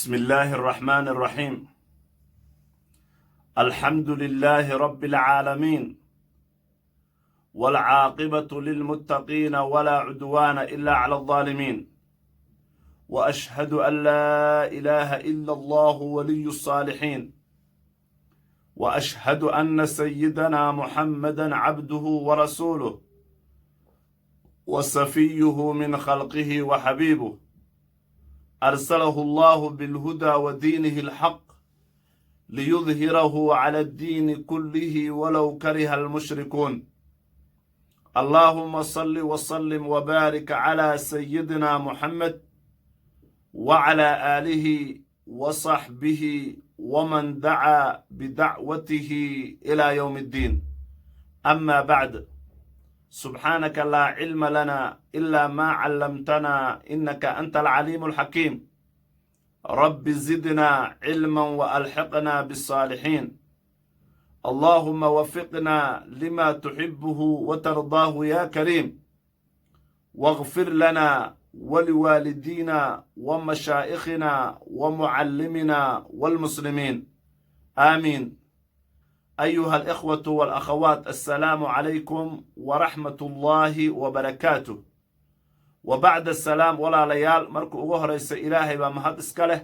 بسم الله الرحمن الرحيم. الحمد لله رب العالمين، والعاقبة للمتقين ولا عدوان إلا على الظالمين، وأشهد أن لا إله إلا الله ولي الصالحين، وأشهد أن سيدنا محمدا عبده ورسوله وصفيه من خلقه وحبيبه، أرسله الله بالهدى ودينه الحق ليظهره على الدين كله ولو كره المشركون. اللهم صل وسلم وبارك على سيدنا محمد وعلى آله وصحبه ومن دعا بدعوته إلى يوم الدين. أما بعد، سبحانك لا علم لنا إلا ما علمتنا إنك أنت العليم الحكيم. رب زدنا علما وألحقنا بالصالحين. اللهم وفقنا لما تحبه وترضاه يا كريم، واغفر لنا ولوالدينا ومشائخنا ومعلمنا والمسلمين، آمين. أيها الإخوة والأخوات، السلام عليكم ورحمة الله وبركاته. وبعد السلام ولا ليال مركو ugu horeysa ilaahay baa mahad iska leh.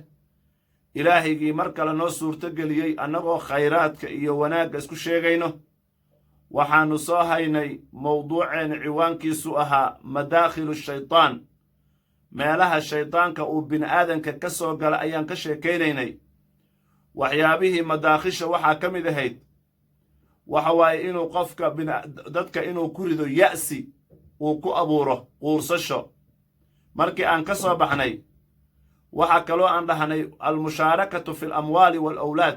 ilaahaygi mar kale noo suurto geliyay annagoo khayraadka iyo wanaagga isku sheegayno. waxaanu soo haynay mowduuceen ciwaankiisu ahaa madaakhil shaytaan, meelaha shaytaanka uu bini'aadanka ka soo gala ayaan ka sheekaynaynay. waxyaabihii madaakhisha waxaa ka mid ahayd waxa waaye inuu qofka dadka inuu ku rido ya'si uu ku abuuro quursasho. markii aan ka soo baxnay waxaa kaloo aan dhahnay almushaarakatu fi alamwaali waalawlaad,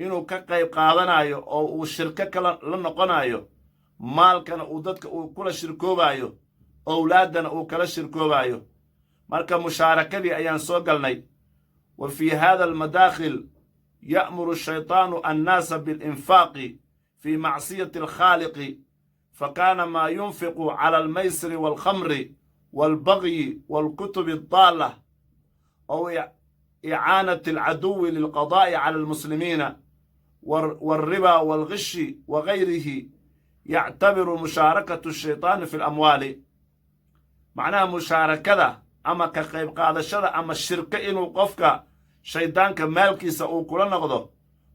inuu ka qayb qaadanayo oo uu shirko kala la noqonayo, maalkana uu dadka uu kula shirkoobayo, owlaaddana uu kala shirkoobayo. marka mushaarakadii ayaan soo galnay. wa fii hada almadaakhil ya'muru shaytaanu annaasa bilinfaaqi fi macsiyati alkhaaliqi, فكان ما ينفق على الميسر والخمر والبغي والكتب الضالة أو إعانة العدو للقضاء على المسلمين والربا والغش وغيره يعتبر مشاركة الشيطان في الأموال. معناها مشاركة أما كقيب قادة شرع أما الشركة إنو قفك شيطان كمالكي سأوكل نغضه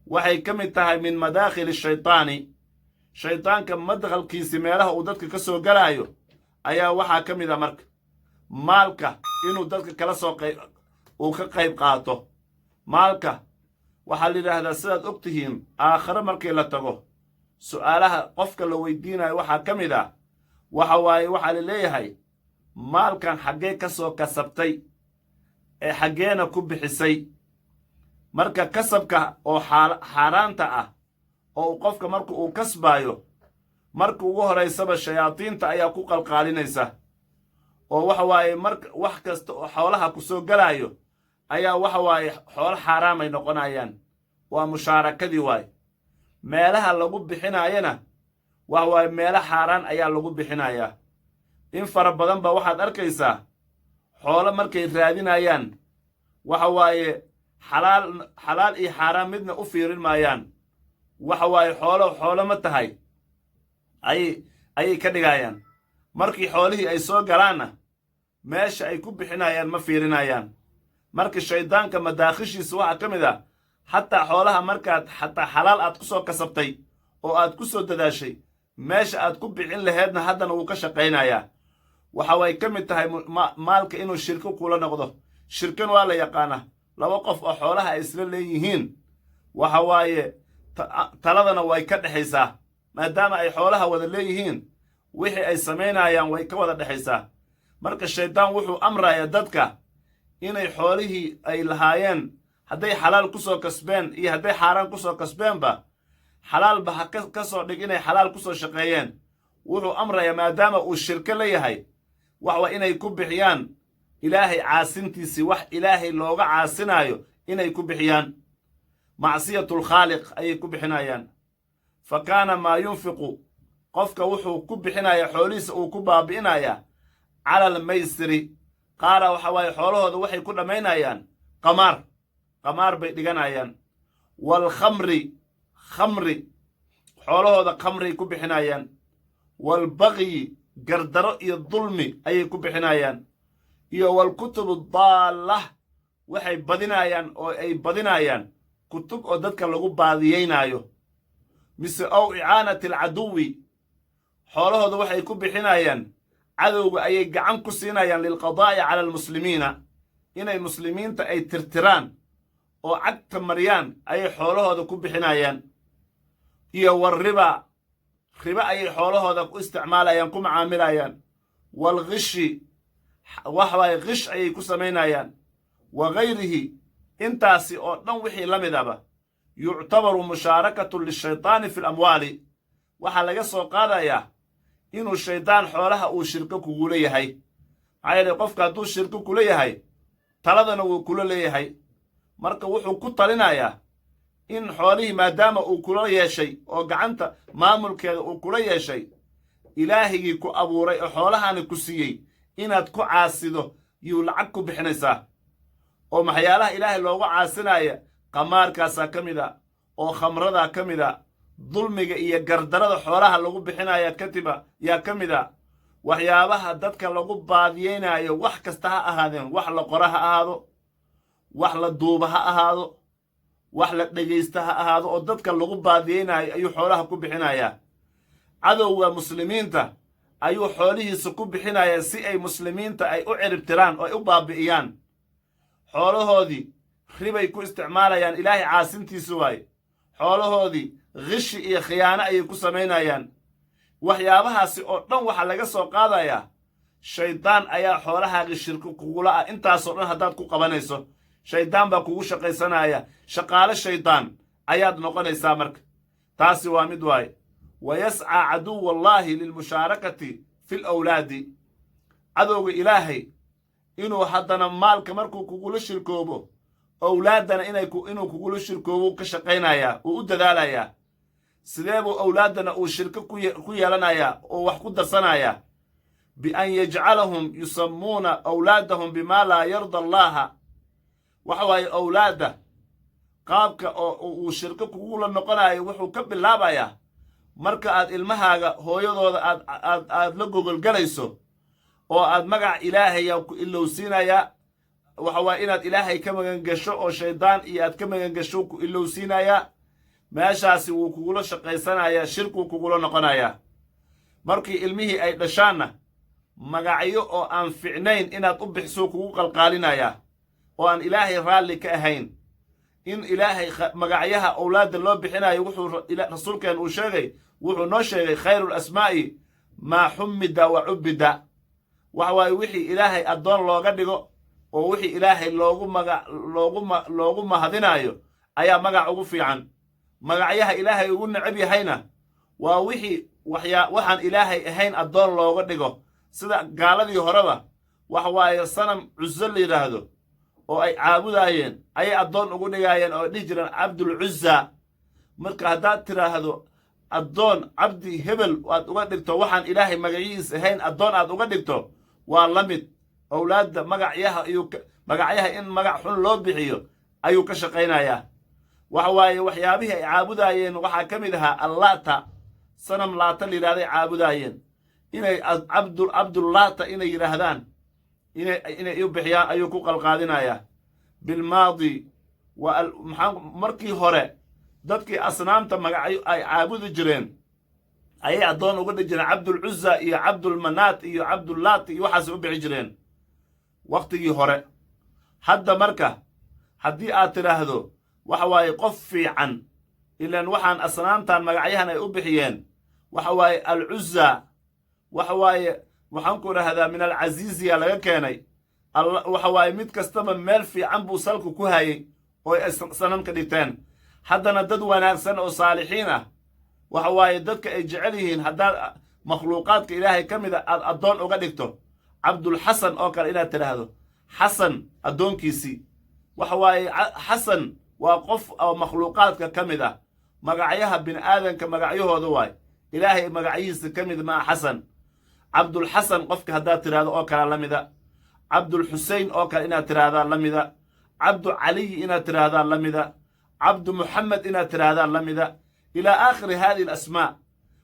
وحي كمتها من مداخل الشيطان. shaytaanka madkhalkiisi meelaha uu dadka ka soo galaayo ayaa waxaa ka mid a marka maalka inuu dadka kala soo uu ka qayb qaato. maalka waxaa la yidhaahdaa sidaad og tihiin aakhare markii la tago su'aalaha qofka la weydiinayo waxaa ka mid ah waxa waaye waxaa la leeyahay maalkan xaggee ka soo kasabtay ee xaggeena ku bixisay. marka kasabka oo xaaraanta ah oo qofka marka uu kasbaayo marka ugu horeysaba shayaadiinta ayaa ku qalqaalinaysa oo waxa waaye marka wax kasta oo xoolaha ku soo galaayo ayaa waxa waaye xoolo xaaraam ay noqonayaan. waa mushaarakadii waaye. meelaha lagu bixinaayana waxa waaye meelo xaaraan ayaa lagu bixinayaa. in fara badan ba waxaad arkaysaa xoolo markay raadinayaan waxa waaye xalaal iyo xaaraan midna u fiirin maayaan. waxa waaye xoolo ma tahay ayay ka dhigayaan. markii xoolihii ay soo galaanna meesha ay ku bixinayaan ma fiirinayaan. marka shaydaanka madaakhishiisa waxaa ka mid ah xataa xoolaha markaad xataa xalaal aad ku soo kasabtay oo aad ku soo dadaashay meesha aad ku bixin laheedna haddana wuu ka shaqaynayaa. waxa way ka mid tahay maalka inuu shirko kula noqdo. shirkan waa la yaqaanaa laba qof oo xoolaha ay isla leeyihiin waxa waaye taladana way ka dhexaysaa. maadaama ay xoolaha wada leeyihiin wixii ay samaynayaan way ka wada dhexaysaa. marka shaydaan wuxuu amrayaa dadka inay xoolihii ay lahaayeen hadday xalaal ku soo kasbeen iyo hadday xaaraan ku soo kasbeenba xalaalba ha ka soo dhig inay xalaal ku soo shaqeeyeen. wuxuu amrayaa maadaama uu shirko la yahay waxwa inay ku bixiyaan ilaahay caasintiisii, wax ilaahay looga caasinaayo inay ku bixiyaan. macsiyatu lkhaaliq ayay ku bixinayaan. fa kaana maa yunfiqu qofka wuxuu ku bixinayaa xoolihiisa uu ku baabi'inayaa cala almaysiri qaara waxa waaye xoolahooda waxay ku dhammaynayaan qamaar bay dhiganayaan waalkhamri khamri xoolahooda khamray ku bixinayaan waalbagyi gardaro iyo dulmi ayay ku bixinayaan iyo waalkutubu daallah waxay badinayaan oo ay badinayaan kutub oo dadka lagu baadiyeynaayo mise ow icaanati alcaduwi xoolahooda waxay ku bixinayaan cadowga ayay gacan ku siinayaan lilqadaa'i cala almuslimiina inay muslimiinta ay tirtiraan oo cagta maryaan ayay xoolahooda ku bixinayaan iyo walriba riba ayay xoolahooda ku isticmaalayaan ku macaamilayaan waalghishi waxwaay ghish ayay ku samaynayaan wa gayrihi intaasi oo dhan wixii la mid aba yuctabaru mushaarakatun lishaytaani fi lamwaali waxaa laga soo qaadayaa inuu shaydaan xoolaha uu shirko kugula yahay maxaa yeelay qofka hadduu shirko kula yahay taladana wuu kula leeyahay marka wuxuu ku talinayaa in xoolihii maadaama uu kula yeeshay oo gacanta maamulkeeda uu kula yeeshay ilaahigii ku abuuray oo xoolahani ku siiyey inaad ku caasido yuu lacag ku bixinaysaa oo maxyaalaha ilaahay loogu caasinaya qamaarkaasaa ka mid a oo khamradaa ka mid a dulmiga iyo gardarada xoolaha lagu bixinaya yaa ka mid a waxyaabaha dadka lagu baadiyeynayo wax kasta ha ahaadeen wax la qora ha ahaado wax la duuba ha ahaado wax la dhegaysta ha ahaado oo dadka lagu baadiyeynayo ayuu xoolaha ku bixinayaa cadowga muslimiinta ayuu xoolihiisa ku bixinayaa si ay muslimiinta ay u ciribtiraan oo ay u baabi'iyaan xoolahoodii ribay ku isticmaalayaan ilaahay caasintiisa waaye xoolahoodii ghishi iyo khiyaano ayay ku samaynayaan waxyaabahaasi oo dhan waxaa laga soo qaadayaa shaydaan ayaa xoolahaaga shirko kugula ah intaasoo dhan haddaad ku qabanayso shaydaan baa kugu shaqaysanaya shaqaale shaydaan ayaad noqonaysaa marka taasi waa mid waaye wa yascaa caduwallaahi lilmushaarakati fi lawlaadi cadowga ilaahay inuu haddana maalka markuu kugula shirkoobo owlaaddana inuu kugula shirkoobo ka shaqaynayaa uu u dadaalayaa sidee buu owlaaddana uu shirko ku yeelanayaa oo wax ku darsanayaa bian yajcalahum yusammuuna awlaadahum bimaa laa yarda allaaha waxa waaye owlaadda qaabka oo uu shirko kugula noqonayo wuxuu ka bilaabayaa marka aad ilmahaaga hooyadooda aad la gogolgalayso oo aad magac ilaahaya ku ilowsiinayaa waxa waaye inaad ilaahay ka magangasho oo shaydaan iyo aad ka magangasho ku ilowsiinayaa meeshaasi wuu kugula shaqaysanayaa shirkuu kugula noqonayaa markii ilmihii ay dhashaanna magacyo oo aan ficnayn inaad u bixisuu kugu qalqaalinayaa oo aan ilaahay raalli ka ahayn in ilaahay magacyaha owlaadda loo bixinayo wuxuu rasuulkeen uu sheegay wuxuu noo sheegay khayru lasmaa'i maa xumida wa cubbida waxa waaye wixii ilaahay addoon looga dhigo oo wixii ilaahay loogu mahadinayo ayaa magac ugu fiican magacyaha ilaahay ugu necab yahayna waa wixii waxaan ilaahay ahayn addoon looga dhigo sida gaaladii horeba waxa waaye sanam cuzo la yidhaahdo oo ay caabudaayeen ayay addoon ugu dhigaayeen oo dhihi jireen cabdulcuza marka haddaad tiraahdo addoon cabdi hebel aad uga dhigto waxaan ilaahay magacihiis ahayn addoon aad uga dhigto waa la mid owlaadda magacyaha in magac xun loo bixiyo ayuu ka shaqaynayaa waxa waaye waxyaabihii ay caabudaayeen waxaa ka mid ahaa allaata sanam laata la yidhahday caabudaayeen inay cabdullaata inay yidhaahdaan inay u bixiyaan ayuu ku qalqaadinayaa bilmaadi markii hore dadkii asnaamta magacyo ay caabudi jireen ayay addoon uga dhigi jireen cabdulcuza iyo cabdulmanaat iyo cabdullaat iyo waxaasay u bixi jireen wakhtigii hore hadda marka haddii aad tidhaahdo waxa waaye qof fiican ilaan waxaan asnaamtan magacyahan ay u bixiyeen waxa waaye alcuza waxa waaye waxaan ku idhaahdaa min alcasiiziya laga keenay waxa waaye mid kastaba meel fiican buu salku ku hayay oo ay sanamka dhigteen haddana dad wanaagsan oo saalixiin ah waxa waaye dadka ay jecel yihiin haddaad makhluuqaadka ilaahay ka mid a aad addoon uga dhigto cabdulxasan oo kale inaad tidhaahdo xasan addoonkiisii waxa waaye xasan waa qof oo makhluuqaadka ka mid ah magacyaha bini aadanka magacyahooda waay ilaahay magacyihiisa ka mid maa xasan cabdulxasan qofka haddaad tidhaahdo oo kale la mida cabdulxusein oo kale inaad tidhaahdaa la mida cabdu caliy inaad tidhaahdaan la mida cabdu muxamed inaad tidhaahdaan la mida ilaa aakhiri haadihi alasmaa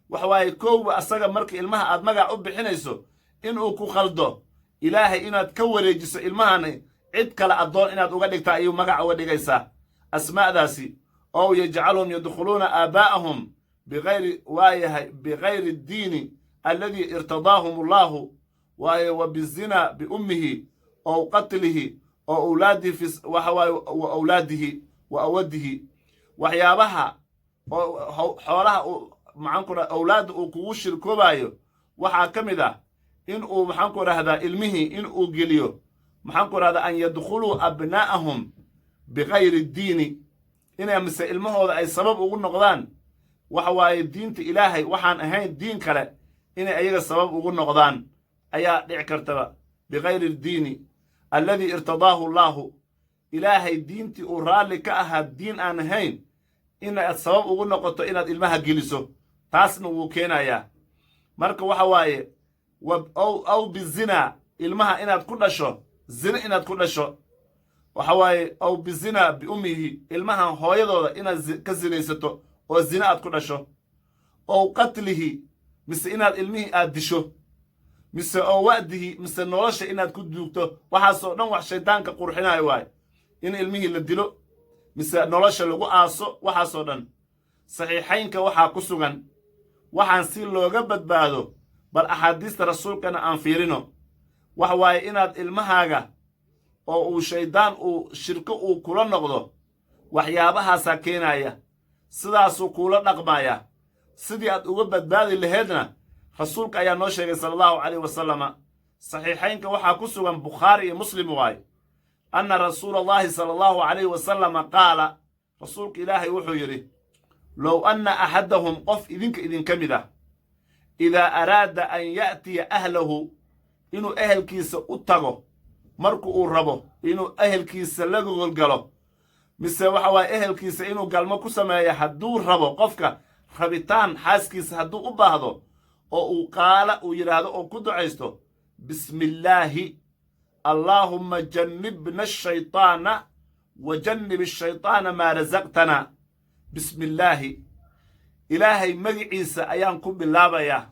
waxa waaye kowba asaga marka ilmaha aad magac u bixinayso inuu ku khaldo ilaahay inaad ka wareejiso ilmahani cid kale addoon inaad uga dhigtaa ayuu magac uga dhigaysaa asmaa'daasi ow yajcaluhum yadkhuluuna aabaa'ahum bigayri addiini alladii irtadaahum allaahu wa bizina biummihi ow qatlihi oo awlaadihi waxa waaye wa awlaadihi wa awadihi waxyaabaha oo xoolaha maxaan ku dhaha awlaadda uu kugu shirkoobaayo waxaa ka mid ah in uu maxaan ku dhahdaa ilmihii in uu geliyo maxaan ku dhahdaa an yadkhuluu abnaa'ahum bigayri diini inay mise ilmahooda ay sabab ugu noqdaan waxa waaye diinta ilaahay waxaan ahayn diin kale inay ayaga sabab ugu noqdaan ayaa dhici kartaba bigayri diini alladii irtadaahu allaahu ilaahay diintii uu raalli ka ahaa diin aan ahayn inaad sabab ugu noqoto inaad ilmaha geliso taasna wuu keenayaa marka waxa waaye aw bizina ilmaha inaad ku dhasho zina inaad ku dhasho waxa waaye aw bizina biummihi ilmahan hooyadooda inaad ka sinaysato oo zina aad ku dhasho ow qatlihi mise inaad ilmihii aad disho mise oo wa'dihi mise nolosha inaad ku duugto waxaasoo dhan wax shaydaanka qurxinayo waaye in ilmihii la dilo mise nolosha lagu aaso waxaasoo dhan saxiixaynka waxaa ku sugan waxaan si looga badbaado bal axaadiista rasuulkana aan fiirino waxa waaye inaad ilmahaaga oo uu shayddaan uu shirko uu kula noqdo waxyaabahaasaa keenaya sidaasuu kuula dhaqmaya sidii aad uga badbaadi laheedna rasuulka ayaa noo sheegay sala allahu calayh wasalama saxiixaynka waxaa ku sugan bukhaari iyo muslim waaye anna rasuula allahi sala allahu calayhi wasalama qaala rasuulka ilaahay wuxuu yidhi low anna axadahum qof idinka mid ah idaa araada an ya'tiya ahlahu inuu ehelkiisa u tago marku uu rabo inuu ehelkiisa la gogolgalo mise waxa waaye ehelkiisa inuu galmo ku sameeyo hadduu rabo qofka rabitaan xaaskiisa hadduu u baahdo oo uu qaala uu yidhaahdo oo ku ducaysto bismillaahi allaahumma jannibna ashaytaana wa jannib ashaytaana maa rasaqtana bismillaahi ilaahay magiciisa ayaan ku bilaabayaa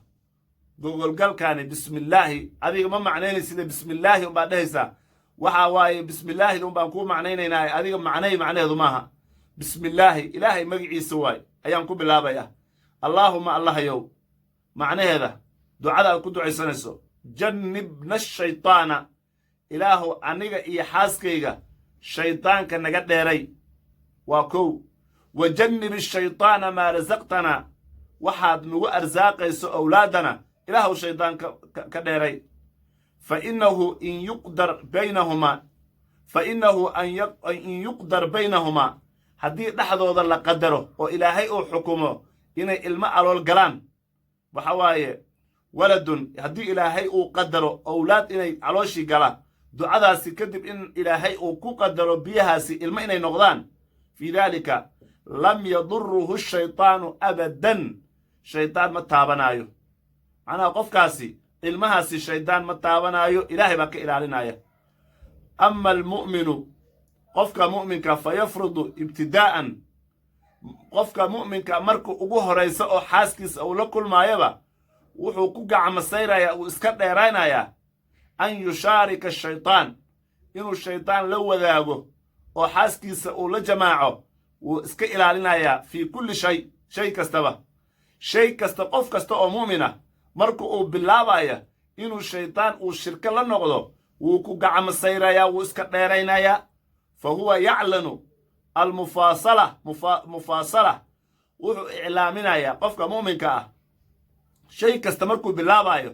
gogolgalkaani bismillaahi adiga ma macnaynay sida bismillaahi unbaad dhehaysaa waxa waaye bismillaahida un baan kuu macnaynaynaa adiga macnaheedu maaha bismillaahi ilaahay magiciisa waaye ayaan ku bilaabayaa allaahumma allahayow macnaheeda ducada aad ku ducaysanayso jannibna ashaytaana ilaahu aniga iyo xaaskayga shaydaanka naga dheeray waa kow wa jannib ashaytaana maa rasaqtana waxaad nagu arsaaqayso awlaaddana ilaahu shaydaanka ka dheeray fainahu in yuqdar baynahumaa haddii dhexdooda la qadaro oo ilaahay uu xukumo inay ilmo alool galaan waxa waaye waladun haddii ilaahay uu qadaro awlaad inay calooshii gala ducadaasi kadib in ilaahay uu ku qadaro biyahaasi ilmo inay noqdaan fii daalika lam yaduruhu shaytaanu abadan shaydaan ma taabanaayo macnaha qofkaasi ilmahaasi shaydaan ma taabanaayo ilaahay baa ka ilaalinaya ama almu'minu qofka mu'minka fa yafrudu ibtidaa'an qofka mu'minka marka ugu horaysa oo xaaskiisa uu la kulmaayaba wuxuu ku gacmasayraya uu iska dheeraynayaa an yushaarika shaytaan inuu shaydaan la wadaago oo xaaskiisa uu la jamaaco wuu iska ilaalinayaa fii kulli shay kastaba shay kasta qof kasta oo mu'mina marka uu bilaabaya inuu shaydaan uu shirko la noqdo wuu ku gacmasayrayaa wuu iska dheeraynayaa fa huwa yaclanu almufaasala wuxuu iclaaminayaa qofka mu'minka ah shay kasta markuu bilaabayo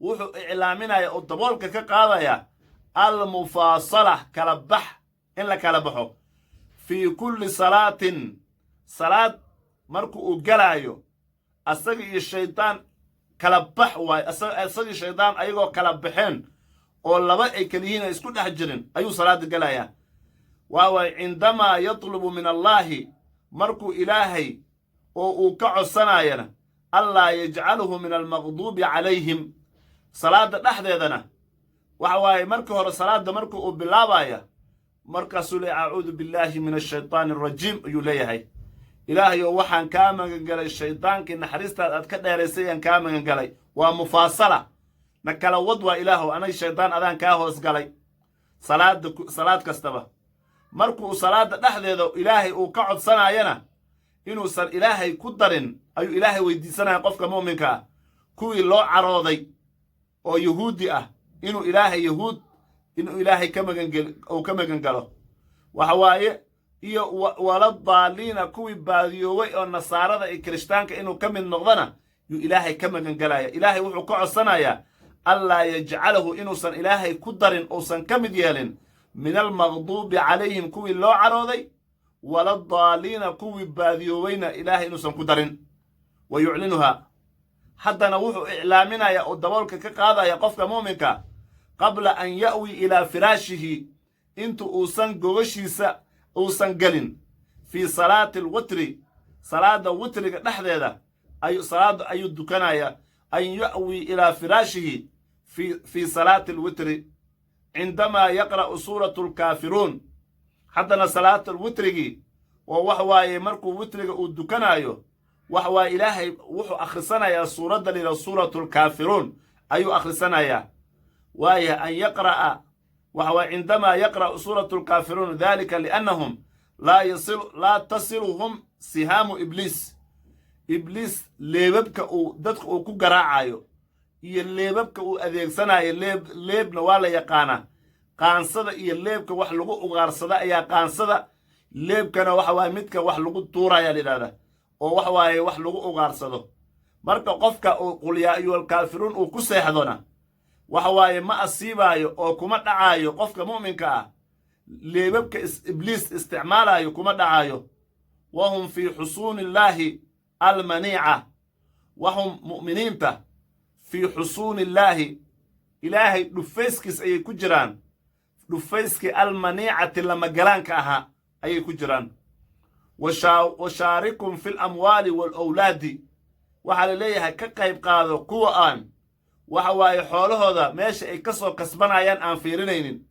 wuxuu iclaaminaya oo daboolka ka qaadaya almufaasala kala bax in la kala baxo fii kulli salaatin salaad marku uu galaayo asaga iyo shaydaan kala bax waaye asagii shaydaan ayagoo kala baxeen oo laba ay kaliyihiin ay isku dhex jirin ayuu salaada galayaa waa waay cindamaa yatlubu min allaahi markuu ilaahay oo uu ka codsanayana allaa yajcaluhu min almaqduubi calayhim salaadda dhexdeedana waxa waaye markii hore salaadda markuu uu bilaabaya markaasuu leeyahay acuudu billaahi min ashaytaani arajiim ayuu leeyahay ilaahayow waxaan kaa magangalay shaydaankii naxariistaad aad ka dheeraysay ayaan kaa magangalay waa mufaasala na kala wad waa ilaahow anay shaydaan adaan kaa hoos galay salaad kastaba markuu salaada dhexdeeda ilaahay uu ka codsanaayana inuusan ilaahay ku darin ayuu ilaahay weydiisanaya qofka mu'minka ah kuwii loo carooday oo yuhuudi ah inuu ilaahay ka magangalo waxa waaye iyo wala daaliina kuwii baadiyooway oo nasaarada iyo kirishtaanka inuu ka mid noqdana yuu ilaahay ka magangalaya ilaahay wuxuu ka codsanayaa allaa yajcalahu inuusan ilaahay ku darin uusan ka mid yeelin min almaqduubi calayhim kuwii loo carooday wala daaliina kuwii baadiyooweyna ilaahay inuusan ku darin wa yuclinuhaa haddana wuxuu iclaaminaya oo daboolka ka qaadaya qofka mu'minka qabla an ya'wi ilaa firaashihi intu uusan gogashiisa uusan gelin fii salaati alwitri salaada witriga dhexdeeda ayuu dukanaya an ya'wi ilaa firaashihi fii salaati alwitri cindamaa yaqra'u suuratu alkaafiruun haddana salaata alwitrigii oo wax waaye markuu witriga uu dukanaayo wax waaye ilaahay wuxuu akhrisanayaa suuradda lila suuratu alkaafiruun ayuu akhrisanayaa waaye an yaqra'a waxa waaye cindamaa yaqra'u suuratu alkaafiruun dalika liannahum laa tasiluhum sihaamu ibliis leebabka dadka uu ku garaacayo iyo leebabka uu adeegsanayo leebna waa la yaqaanaa qaansada iyo leebka wax lagu ugaarsada ayaa qaansada leebkana waxa waaye midka wax lagu tuuraya layidhahda oo wax waaye wax lagu ugaarsado marka qofka uu qul yaa ayuhalkaafiruun uu ku seexdona waxa waaye ma asiibaayo oo kuma dhacaayo qofka mu'minka ah leebabka ibliis isticmaalayo kuma dhacaayo wahum fii xusuuni illaahi almaniica wahum mu'miniinta fii xusuuni illaahi ilaahay dhufayskiis ayay ku jiraan dhufayskii almaniicati lamagalaanka ahaa ayay ku jiraan washaarikum fi lamwaali waalawlaadi waxaa la leeyahay ka qayb qaado kuwa aan waxa waaye xoolahooda meesha ay ka soo kasbanayaan aan fiirinaynin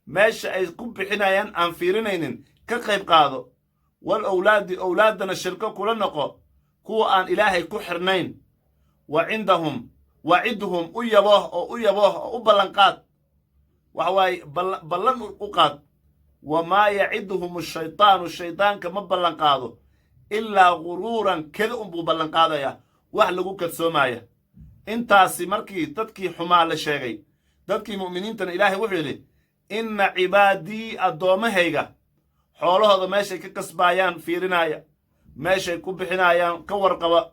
meesha ay ku bixinayaan aan fiirinaynin ka qayb qaado wal awlaadi awlaaddana shirko kula noqo kuwa aan ilaahay ku xirnayn wacidhum u yabooh oo u ballanqaad waxa waaye ballan u qaad wamaa yaciduhum ashaytaanu shaydaanka ma ballanqaado ilaa guruuran keda unbuu ballanqaadayaa wax lagu kadsoomaya intaasi markii dadkii xumaa la sheegay dadkii mu'miniintana ilaahay wuxuu yidhi inna cibaadii addoommahayga xoolahooda meeshay ka kasbaayaan fiirinaya meeshay ku bixinayaan ka warqaba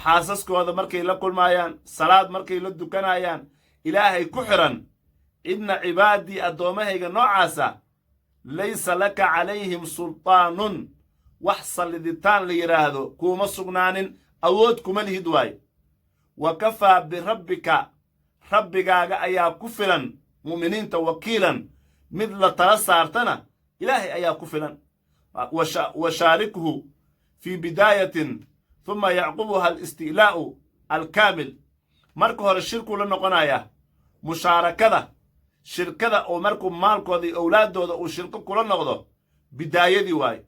xaasaskooda markay la kulmaayaan salaad markay la dukanayaan ilaahay ku xiran inna cibaadii addoommahayga noocaasa laysa laka calayhim sultaanun wax salliditaan la yidhaahdo kuuma sugnaanin awood kuma lihid waayo wa kafaa birabbika rabbigaaga ayaa ku filan mu'miniinta wakiilan mid la tala saartana ilaahay ayaa ku filan washaarikhu fii bidaayatin ثم يعقبها الاستيلاء الكامل marka hore shirku la noqonaya musharakada shirkada oo markuu maalkooda iyo awlaadooda uu shirko kula noqdo bidaayadii waay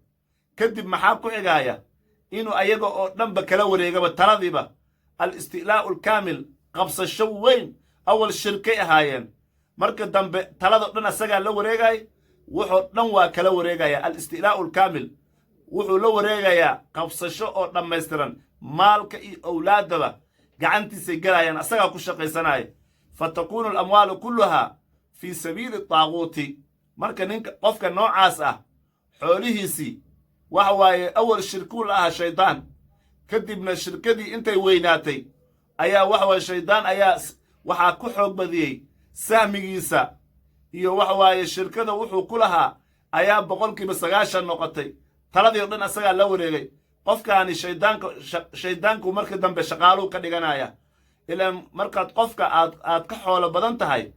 kadib maxaa ku xigaya inuu ayaga oo dhanba kala wareegaba taladiiba al-istilaa'u al-kaamil qabsasho weyn awal shirkay ahaayeen marka dambe talada dhan asagaa la wareegay wuxuu dhan waa kala wareegaya al-istilaa'u al-kaamil wuxuu la wareegayaa qabsasho oo dhammaystiran maalka iyo awlaaddaba gacantiisay galayaan asagaa ku shaqaysanaya fatakuunu alamwaalu kulluhaa fii sabiili taaquuti marka ninka qofka noocaas ah xoolihiisii waxa waaye awal shirkuu la aha shaydaan kadibna shirkadii intay weynaatay ayaa waxa waaye shaydaan ayaa waxaa ku xoog badiyey sahmigiisa iyo waxa waaye shirkada wuxuu ku lahaa ayaa 90% noqotay taladii oo dhan asagaa la wareegay qofkaani shaydaanku markii dambe shaqaaluu ka dhiganaya ilaa markaad qofka aad ka xoolo badan tahay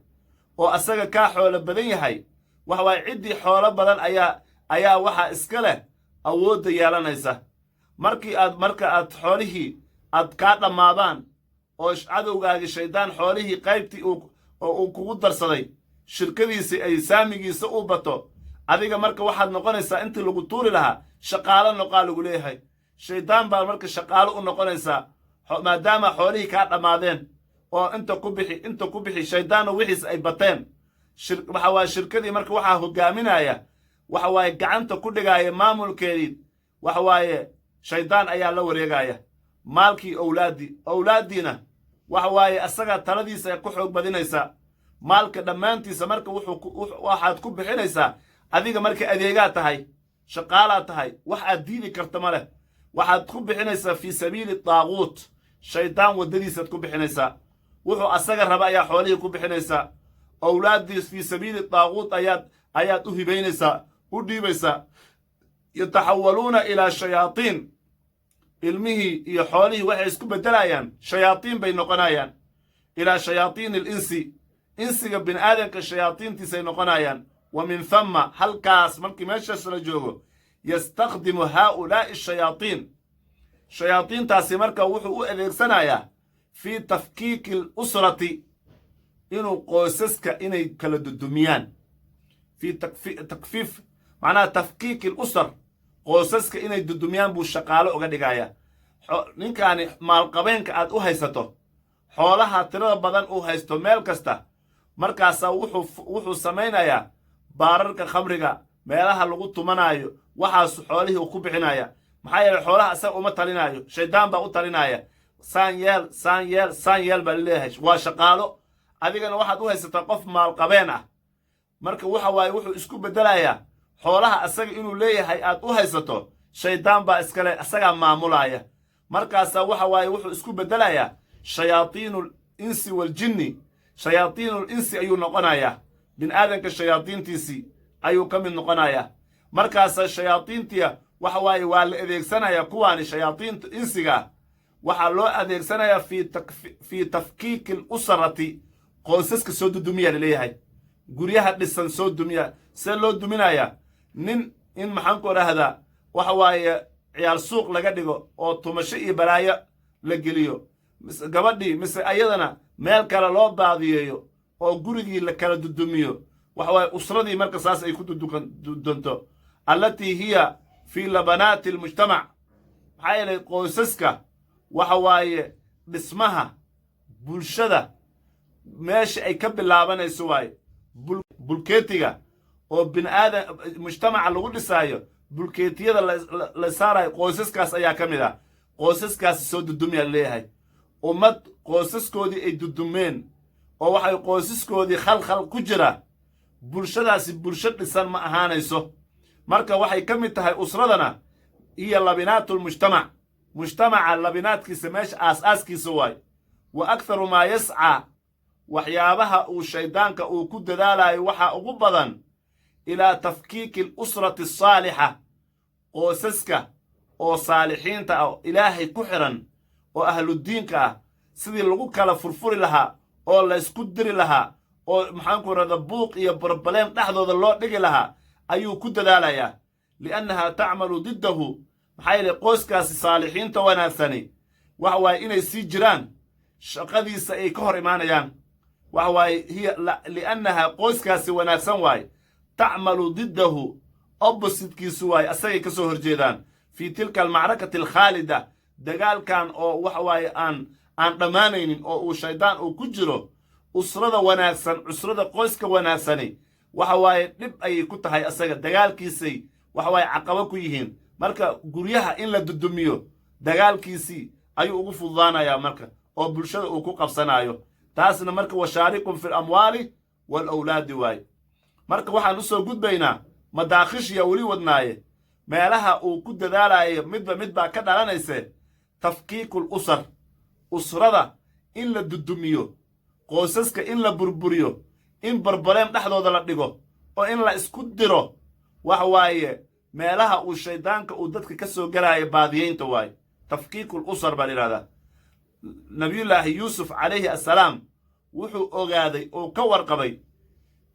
oo asaga kaa xoolo badan yahay waxa waaye ciddii xoolo badan ayaa waxaa iska leh awoodda yeelanaysa marka aad xoolihii aad kaa dhammaadaan oo cadowgaagii shaydaan xoolihii qaybtii uu kugu darsaday shirkadiisii ay saamigiisa u bato adiga marka waxaad noqonaysaa intii lagu tuuri lahaa shaqaalo noqaa lagu leeyahay. shaydaan baa marka shaqaalo u noqonaysaa maadaama xoolihii kaa dhammaadeen oo inta ku bixi shaydaanna wixiis ay bateen. waxa waaye shirkadii marka waxaa hogaaminaya waxa waaye gacanta ku dhigaaya maamulkeedii waxa waaye shaydaan ayaa la wareegaya maalkii owlaaddiina waxa waaye asagaa taladiisa ku xoog badinaysaa maalka dhammaantiisa marka waxaad ku bixinaysaa adiga marka adeegaa tahay shaqaalaa tahay wax aad diidi karta ma leh waxaad ku bixinaysaa fii sabiili daaquut shaydaan waddadiisaad ku bixinaysaa wuxuu asaga raba ayaa xoolihii ku bixinaysaa owlaaddiis fii sabiili daaquut ayaad u hibaynaysaa u dhiibaysaa yataxawaluuna ilaa shayaatiin ilmihii iyo xoolihii waxay isku beddelayaan shayaatiin bay noqonayaan ilaa shayaatiini alinsi insiga bini aadamka shayaatiintiisay noqonayaan wa min thumma halkaas markii meeshaas la joogo yastakhdimu haa'ulaa'i ashayaatiin shayaatiintaasi marka wuxuu u adeegsanayaa fii tafkiiki alusrati inuu qoysaska inay kala dudumiyaan fii takfiif macnaha tafkiiki alusar qoysaska inay dudumiyaan buu shaqaalo uga dhigayaa ninkaani maalqabeenka aad u haysato xoolaha tirada badan uu haysto meel kasta markaasaa wuxuu samaynayaa baararka khamriga meelaha lagu tumanaayo waxaas xoolihii uu ku bixinaya maxaa yeelay xoolaha asaga uma talinaayo shaydaan baa u talinaya saan yeel baa laleeyahay waa shaqaalo adigana waxaad u haysataa qof maalqabeen ah marka waxa waaye wuxuu isku beddelayaa xoolaha asaga inuu leeyahay aad u haysato shaydaan baa iskale asagaa maamulaya markaasaa waxa waaye wuxuu isku beddelayaa shayaatiinul insi waljinni shayaatiinul insi ayuu noqonayaa bin aadanka shayaatiintiisii ayuu ka mid noqonayaa markaasaa shayaatiintiya waxa waaye waa la adeegsanayaa kuwaani shayaatiinta insiga waxaa loo adeegsanayaa fii tafkiiki alusrati qoysaska soo dudumiya laleeyahay guryaha dhisan soo dumiya see loo duminayaa nin in maxaan ku dhahdaa waxa waaye ciyaal suuq laga dhigo oo tumasho iyo balaayo la geliyo gabadhii mise ayadana meel kale loo baadiyeeyo oo gurigii la kala dudumiyo waxa waaye usradii marka saas ay ku dudunto allatii hiya fii labanaati almujtamac maxaa yeelay qoysaska waxa waaye dhismaha bulshada meesha ay ka bilaabanayso waaye bulkeetiga oo bini aadan mujtamaca lagu dhisaayo bulkeetiyada la saarayo qoysaskaas ayaa ka mid ah qoysaskaasi soo dudumyaa laleeyahay ummad qoysaskoodii ay dudumeen oo waxay qoysaskoodii khalkhal ku jira bulshadaasi bulsho dhisan ma ahaanayso marka waxay ka mid tahay usradana iyo labinaatulmujtamac mujtamaca labinaadkiisa meesha aas-aaskiisa waay wa akharu maa yascaa waxyaabaha uu shayddaanka uu ku dadaalayo waxaa ugu badan ilaa tafkiiki alusrati asaalixa qoysaska oo saalixiinta ah ilaahay ku xihan oo ahludiinka ah sidii lagu kala furfuri lahaa oo la ysku diri lahaa oo maxaanku rahda buuq iyo barbaleen dhexdooda loo dhigi lahaa ayuu ku dadaalayaa liannahaa tacmalu diddahu maxaa yeelay qoyskaasi saalixiinta wanaagsani waxa waaye inay sii jiraan shaqadiisa ay ka hor imaanayaan waxa waaye liannahaa qoyskaasi wanaagsan waaye tacmalu diddahu oppositkiisu waaye asagay ka soo horjeedaan fii tilka almacrakati alkhaalida dagaalkan oo waxa waaye aan dhammaanaynin oo uu shaydaan uu ku jiro usrada wanaagsan cusrada qoyska wanaagsani waxa waaye dhib ayay ku tahay asaga dagaalkiisay waxa waaye caqabo ku yihiin marka guryaha in la dudumiyo dagaalkiisii ayuu ugu fududaanayaa marka oo bulshada uu ku qabsanaayo taasna marka washaarikum fi alamwaali waalawlaadi waaye marka waxaan u soo gudbaynaa madaakhishiya weli wadnaaye meelaha uu ku dadaalayo mid baa ka dhalanayse tafkiikul usar usrada in la dudumiyo qoysaska in la burburiyo in barbaleen dhexdooda la dhigo oo in la isku diro waxa waaye meelaha uu shayddaanka uu dadka ka soo galaayo baadiyeynta waaye tafkiikul usar baa layidhahdaa nabiyullaahi yuusuf calayhi assalaam wuxuu ogaaday oo ka warqabay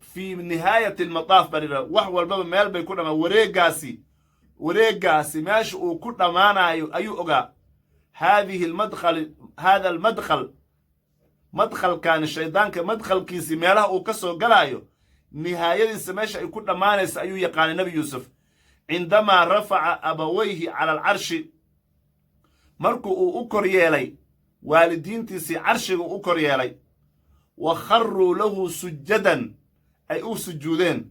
fii nihaayati almataaf baa layidhahda wax walbaba meel bay ku dhammaan wareeggaasi meesha uu ku dhammaanayo ayuu ogaa haada almadkhal madkhalkaani shayddaanka madkhalkiisii meelaha uu ka soo galaayo nihaayadiisa meesha ay ku dhammaanaysa ayuu yaqaanay nebi yuusuf cindamaa rafaca abawayhi cala alcarshi markuu uu u kor yeelay waalidiintiisii carshiga u kor yeelay wa kharruu lahu sujadan ay u sujuudeen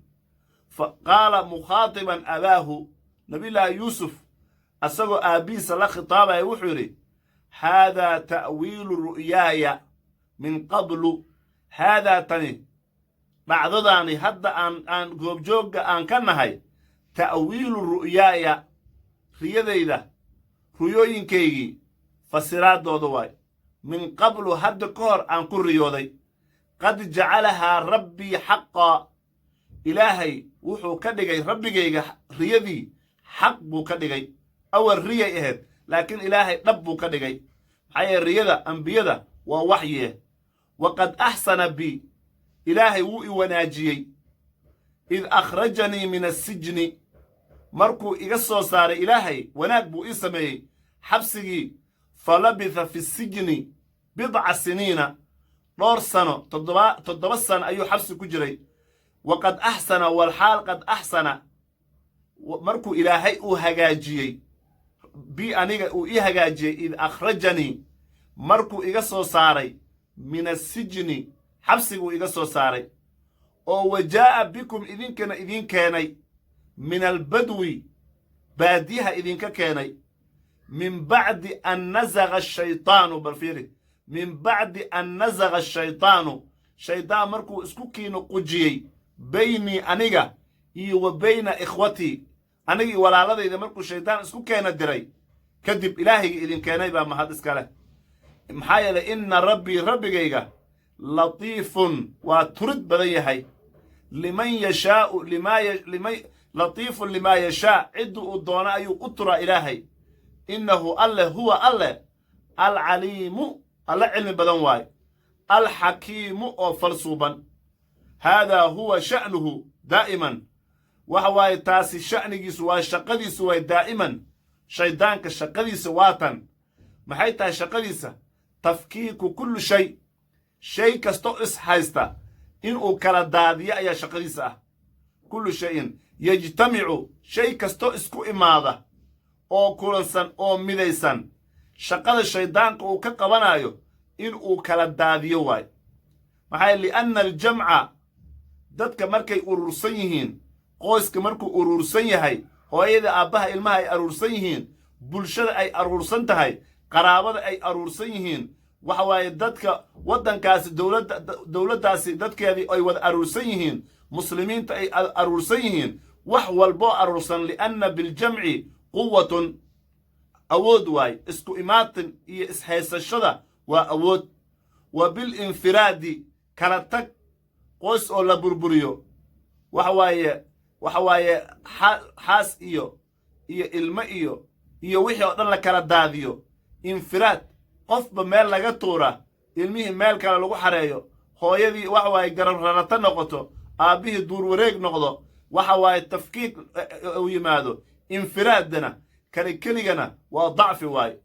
fa qaala mukhaatiban abaahu nabiyullaahi yuusuf asagoo aabbihiisa la khitaabaya wuxuu yidhi haadaa ta'wiilu ru'yaaya min qablu haadaa tani dhacdadaani hadda aan goobjoogga aan ka nahay ta'wiilu ru'yaaya riyadayda ruyooyinkaygii fasiraaddooda waay min qablu hadda ka hor aan ku riyooday qad jacalahaa rabbii xaqaa ilaahay wuxuu ka dhigay rabbigayga riyadii xaq buu ka dhigay awal riyay ahayd laakiin ilaahay dhab buu ka dhigay maxaa yeele riyada ambiyada waa waxyiye waqad axsana bi ilaahay wuu i wanaajiyey id akhrajanii min assijni markuu iga soo saaray ilaahay wanaag buu ii sameeyey xabsigii falabitha fi sijni bidca siniina dhowr sano toddoba sano ayuu xabsi ku jiray waqad axsana walxaal qad axsana markuu ilaahay uu hagaajiyey bi aniga uu ii hagaajiyey id akhrajanii markuu iga soo saaray min assijni xabsiguu iga soo saaray oo wajaa'a bikum idinkana idin keenay min albadwi baadiyaha idinka keenay min bacdi an nazaga ashaytaanu bal fiiri min bacdi an nazaga ashaytaanu shaydaan markuu isku kiino qujiyey baynii aniga iyo wa bayna ikhwatii anigii walaaladayda markuu shaydaan isku keena diray kadib ilaahayga idin keenay baa mahad iska leh maxaa yeelay inna rabbii rabbigayga latiifun waa turid badan yahay liman yashaau latiifun limaa yashaa ciddu uu doono ayuu u turaa ilaahay innahu alleh huwa alleh alcaliimu alle cilmi badan waaye alxakiimu oo falsuuban haadaa huwa sha'nuhu daa'iman waxa waaye taasi sha'nigiisu waa shaqadiisu waay daa'iman shayddaanka shaqadiisa waatan maxay tahay shaqadiisa tafkiiku kullu shay kastoo is haysta inuu kala daadiyo ayaa shaqadiisa ah kullu shayin yajtamicu shay kastoo isku imaada oo kulansan oo midaysan shaqada shayddaanka uu ka qabanayo inuu kala daadiyo waayo maxaa li'anna aljamca dadka markay urursan yihiin qoyska markuu urursan yahay hooyada aabbaha ilmaha ay aruursan yihiin bulshada ay aruursan tahay qaraabada ay aruursan yihiin waxa waaye dadka waddankaasi dowladdaasi dadkeedii ay wada aruursan yihiin muslimiinta ay aruursan yihiin wax walboo aruursan li'anna biljamci quwatun awood waaye isku imaatin iyo ishaysashada waa awood wa bilinfiraadi kala tag qoys oo la burburiyo waxa waaye xaas iyo ilmo iyo wixii oo dhan la kala daadiyo infiraad qofba meel laga tuura ilmihii meel kale lagu xareeyo hooyadii waxa waaye garab rarata noqoto aabbihii duur wareeg noqdo waxa waaye tafkiik uu yimaado infiraaddana keligana waa dacfi waaye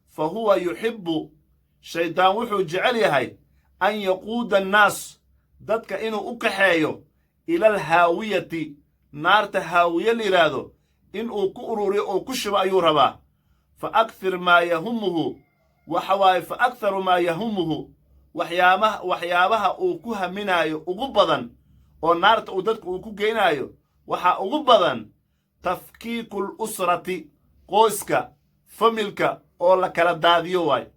fa huwa yuxibbu shaydaan wuxuu jecel yahay an yaquuda annaas dadka inuu u kaxeeyo ila alhaawiyati naarta haawiye la yidhaahdo inuu ku ururiyo oo ku shubo ayuu rabaa fa akthir maa yahumuhu waxa waaye fa aktharu maa yahumuhu waxyaabaha uu ku haminaayo ugu badan oo naarta uu dadka uu ku geynaayo waxaa ugu badan tafkiiku lusrati qoyska familka oo la kala daadiyo waayo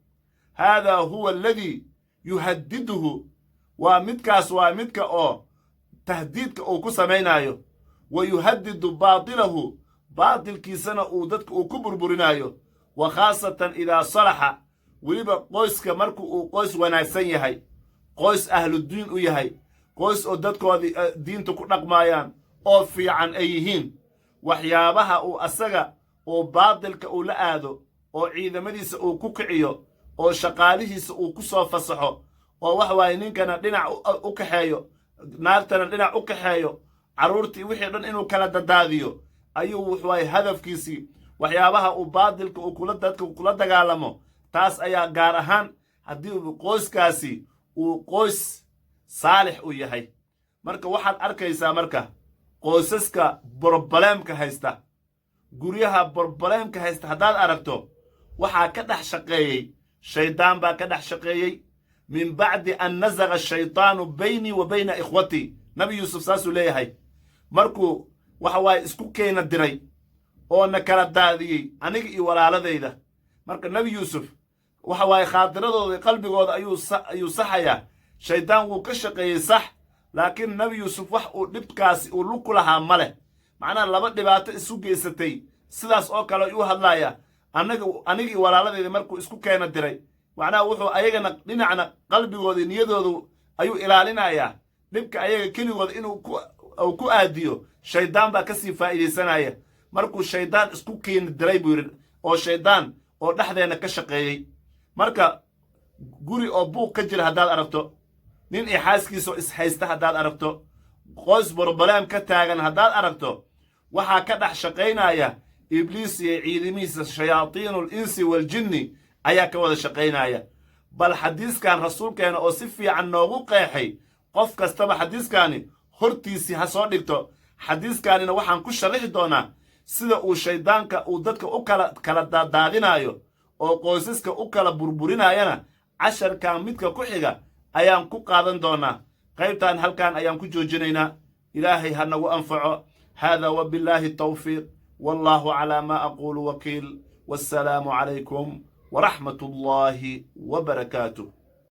haadaa huwa aladii yuhaddiduhu waa midka oo tahdiidka uu ku samaynaayo wa yuhaddidu baatilahu baatilkiisana uu dadka uu ku burburinaayo wa khaasatan idaa salaxa weliba qoyska marku uu qoys wanaagsan yahay qoys ahludiin u yahay qoys oo dadkoodii diinta ku dhaqmaayaan oo fiican ay yihiin waxyaabaha uu asaga oo baatilka uu la aado oo ciidamadiisa uu ku kiciyo oo shaqaalihiisa uu ku soo fasaxo oo wax waaye ninkana dhinac u kaxeeyo naagtana dhinac u kaxeeyo carruurtii wixii dhan inuu kala dadaadiyo ayuu wax waaye hadafkiisii waxyaabaha uu baatilka uu dadka kula dagaalamo taas ayaa gaar ahaan haddii qoyskaasi uu qoys saalix u yahay marka waxaad arkaysaa marka qoysaska broblem-ka haysta guryaha broblem-ka haysta haddaad aragto waxaa ka dhex shaqeeyey shaydaan baa ka dhex shaqeeyey min bacdi an nazaga ashaytaanu baynii wa bayna ikhwatii nabi yuusuf saasuu leeyahay markuu waxa waaye isku keena diray oo na kala daadiyey aniga iyo walaaladayda marka nabi yuusuf waxa waaye khaatiradooda qalbigooda ayuu saxayaa shaydaan wuu ka shaqeeyey sax laakiin nabi yuusuf wax uu dhibkaasi uu lug ku lahaa ma leh macnaha laba dhibaato isu geysatay sidaas oo kale ayuu hadlayaa aniga iyo walaaladayda markuu isku keena diray macnaha wuxuu ayagana dhinacna qalbigooda niyadoodu ayuu ilaalinayaa dhibka ayaga keligooda inuu ku aadiyo shaydaan baa kasii faa'iidaysanaya markuu shaydaan isku keeni diray buu yidhi oo shaydaan oo dhexdeenna ka shaqeeyey marka guri oo buuq ka jira haddaad aragto nin iyo xaaskiisoo ishaysta haddaad aragto qoys broblem ka taagan haddaad aragto waxaa ka dhex shaqaynaya ibliis iyo ciidamihiisa shayaatiinul insi waljinni ayaa ka wada shaqaynaya bal xadiiskan rasuulkeena oo si fiican noogu qeexay qof kastaba xadiiskaani hortiisii ha soo dhigto xadiiskaanina waxaan ku sharixi doonaa sida uu shaydaanka uu dadka u kala daadinaayo oo qoysaska u kala burburinayana casharkan midka ku xiga ayaan ku qaadan doonaa qaybtan halkan ayaan ku joojinaynaa ilaahay ha nagu anfaco hada wabilaahi tawfiiq wallahu calaa maa aquulu wakiil wassalaamu calaykum waraxmat ullaahi wabarakaatuh